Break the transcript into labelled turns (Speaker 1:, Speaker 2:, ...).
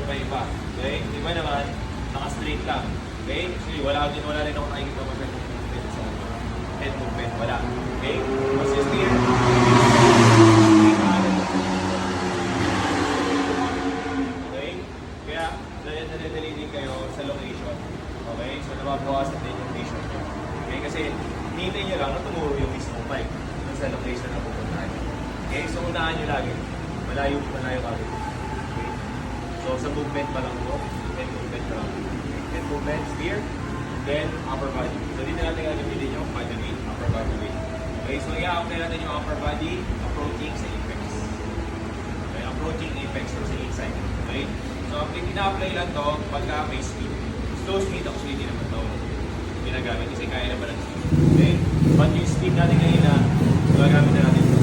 Speaker 1: forward pa iba. Okay? Iba naman, naka-straight lang. Okay? So, wala rin ako nakikita pa ng movement sa head movement. Wala. Okay? Once you steer, okay? Kaya, nadadali din kayo sa location. Okay? So, nababawasan din yung vision nyo. Okay? Kasi, hinihintay nyo lang na tumuro yung mismo bike dun sa location na pupuntahan. Okay? So, unahan nyo lagi. Malayo kami. Okay? So, sa movement pa lang po. Head movement pa lang. Head movement, steer, then upper body. So, dito natin gagamitin yung body weight, upper body weight. Okay? So, i-apply natin yung upper body approaching sa apex. Okay? Approaching apex or sa inside. Okay? So, ina-apply lang to pagka may speed. Slow speed, actually, hindi naman to ginagamit kasi kaya naman ng speed. Okay? But yung speed natin kanina, gagamit na natin ito.